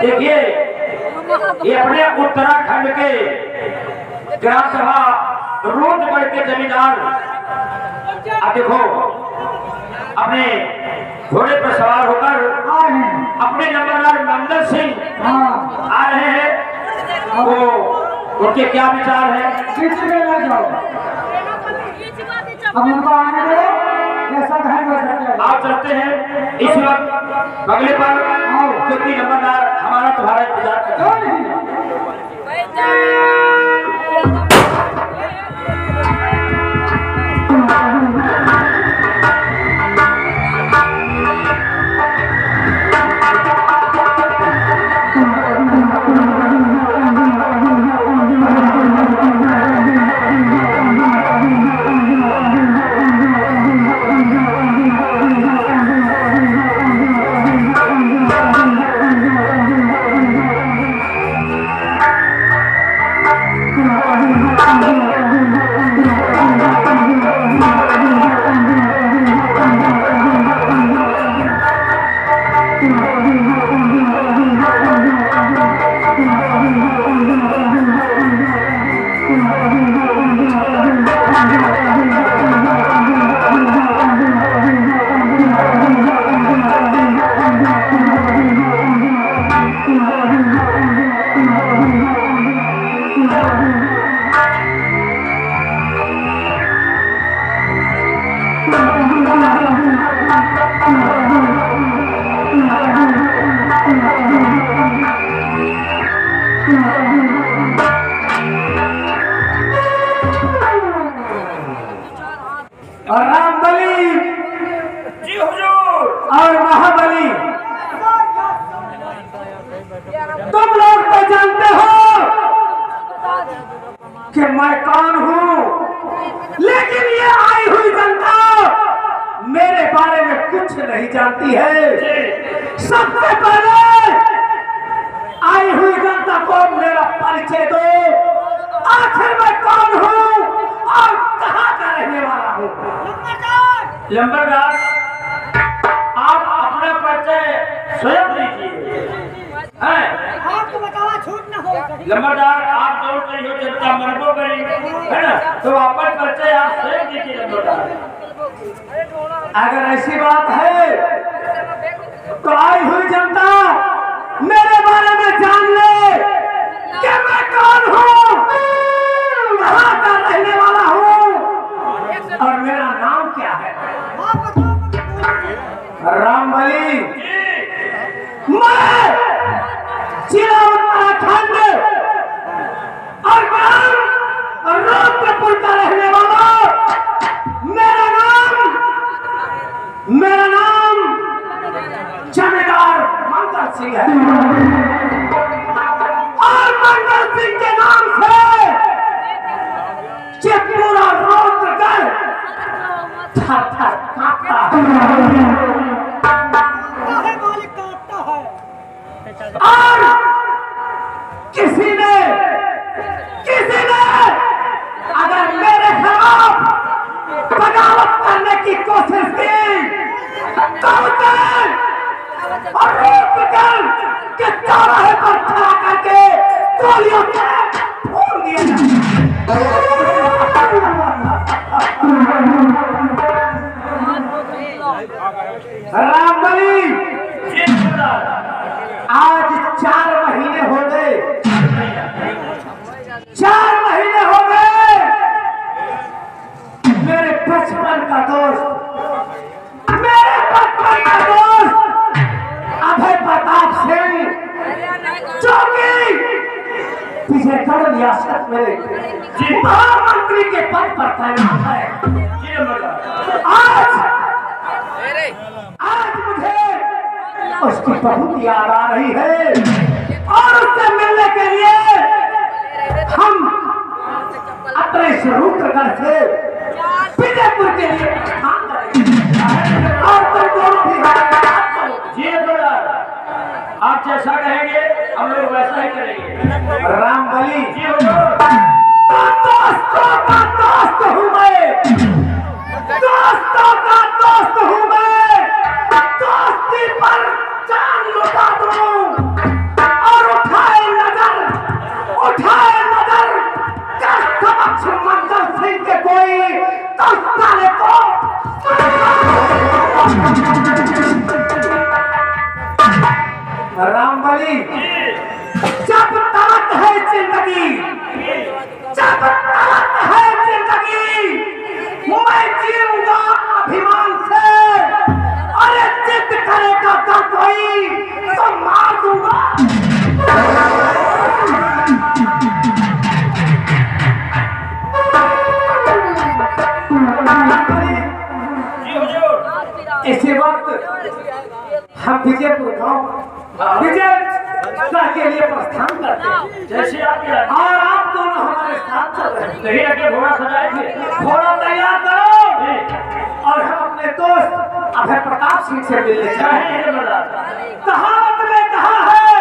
देखिए ये अपने उत्तराखंड के ग्राम सभा रोजगढ़ के जमींदार अब देखो अपने घोड़े पर सवार होकर अपने नंबरदार मंगल सिंह आ रहे हैं। वो उनके क्या विचार है? अब उनको आने दो, कैसा कहेंगे? आप चलते हैं इस वक्त बगले पर, क्योंकि नंबरदार हमारा तुम्हारा इंतजार कर रहा है। और रामबली जी हुजूर और महाबली, तुम लोग तो जानते हो कि मैं कौन हूँ, लेकिन ये आई हुई जनता मेरे बारे में कुछ नहीं जानती है। सबसे पहले आई हुई जनता को मेरा परिचय दो। आखिर मैं कौन हूँ और कहाँ का रहने वाला हूँ? नंबरदार आप अपना परिचय स्वयं दीजिए। आपको बतावा छूट न हो। नंबरदार आप जो कही हो जनता मन को करी है ना, तो अपन परिचय आप स्वयं दीजिए। नंबरदार अगर ऐसी बात है तो आई हुई जनता मेरे बारे में जान ले कि मैं कौन हूँ, कहाँ का रहने वाला हूँ और मेरा नाम क्या है। रामबली, मैं जिला उत्तराखंड और ग्राम रुद्रपुर का रहने वाला। मेरा नाम जमींदार मंगल सिंह है और मंगल सिंह के नाम से ये पूरा रुद्रगढ़ थर-थर कांपता है। और किसी ने अगर मेरे खिलाफ बगावत करने की कोशिश की तो उसे और रुद्रगढ़ के चौराहे पर खड़ा करके गोलियों से भून दिया रामबली, आज 4 महीने हो गए, 4 महीने हो गए मेरे बचपन का दोस्त अभय प्रताप सिंह जो कि विजयगढ़ रियासत में महामंत्री के पद पर तैनात है। आज मुझे उसकी बहुत याद आ रही है और उससे मिलने के लिए हम अपने इस रुद्रगढ़ से विजयपुर के लिए प्रस्थान करेंगे और तुम दोनों भी जी आप जैसा कहेंगे हम लोग वैसा ही करेंगे। रामबली जी दोस्तों का दोस्त हूँ मैं, दोस्तों का दोस्त हूँ मैं, दोस्ती पर जान लुटा दूं। रामबली, जब तक है जिंदगी, जब तक है जिंदगी, मैं जीऊंगा अभिमान से। अरे जिद करेगा तो कोई तो मार दूंगा। इसी वक्त हम विजयपुर गांव विजय के लिए प्रस्थान करते हैं। जैसे आप और आप दोनों हमारे साथ चल रहे हैं। नहीं रखे घोड़ा सजाए थे। घोड़ा तैयार करो और हम अपने दोस्त अभय प्रताप सिंह से मिलने जाएंगे। कहावत में कहा है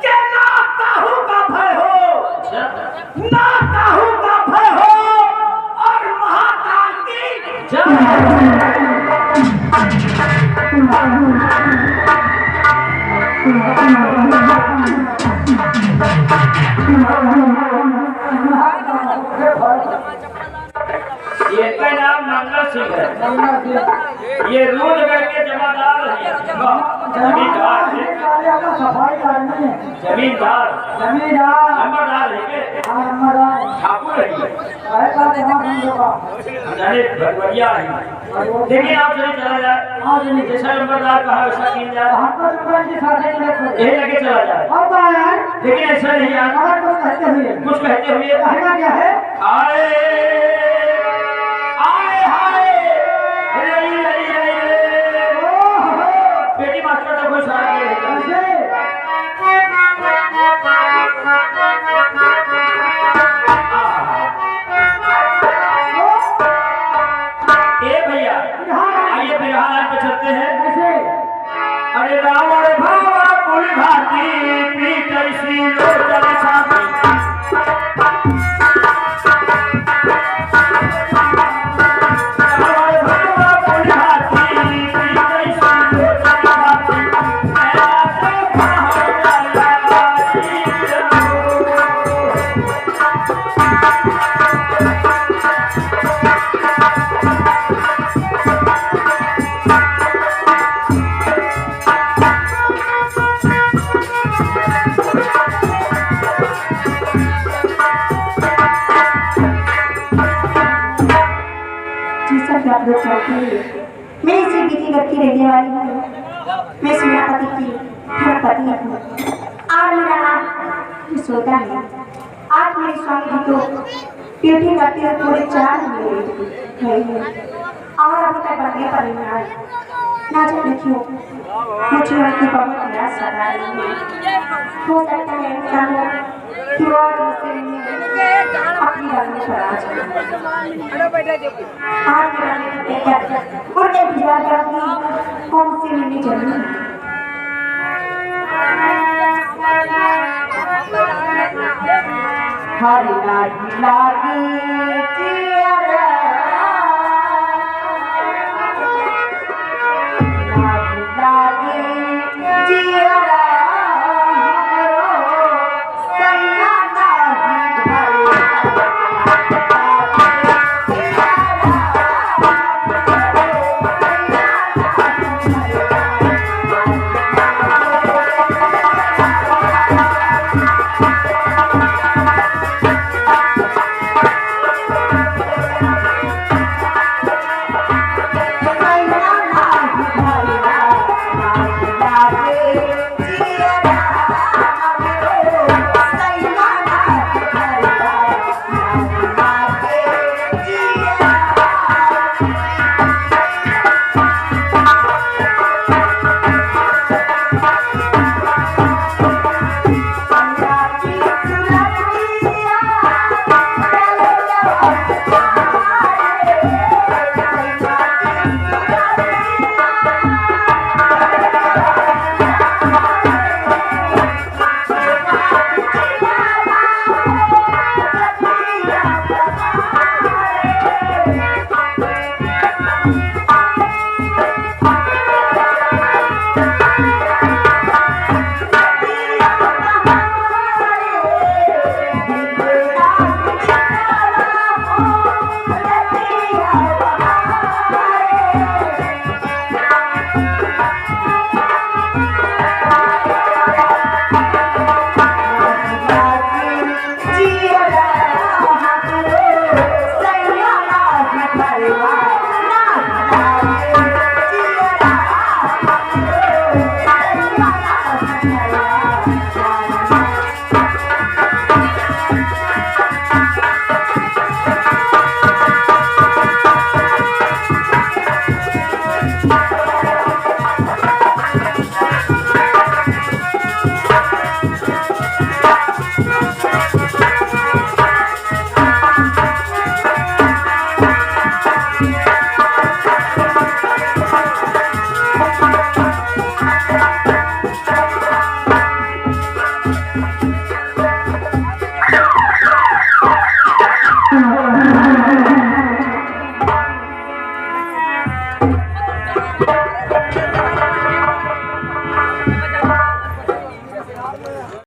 कि ना काहू का भय हो, ना काहू का भय हो और महाकाल की ये इनका नाम मंगल सिंह है। ये रूदगढ़ के जमादार हैं। जमींदार हैं। सफाई करनी है। जमींदार जमींदार नंबरदार है के ठाकुर है जाने भगवरिया है। लेकिन आप चले चला जाए जैसा नंबरदार कहा वैसा किया जाए, यही लगे चला जाए। लेकिन ऐसा नहीं यार, कुछ कहते हुए क्या है? आए आए हाय रई रई रई बेटी मास्टर तो कोई सारा ए भैया आइए बिरहा लाइन पे चलते हैं। अरे रावण भावा कुल घाटी पीठ ऐसी लोचन छाती। मैं इसी विधि करती रहने वाली हूँ। मैं सेनापति की धर्मपत्नी हूँ और मेरा नाम यशोदा है। आज मेरे स्वामी जी को ड्यूटी करते हुए पूरे 4 महीने और अभी तक बढ़ने पर नहीं आए। ना जाने क्यों मुझे उनकी बहुत याद सता रही है। हो सकता है ऐसा हो कि वो अपनी रंग पर आ जाए। आज मेरा उनके भिजवा करूंगी कौन सी मिलनी चाहिए। हरी लागी लागी जिया Thank you.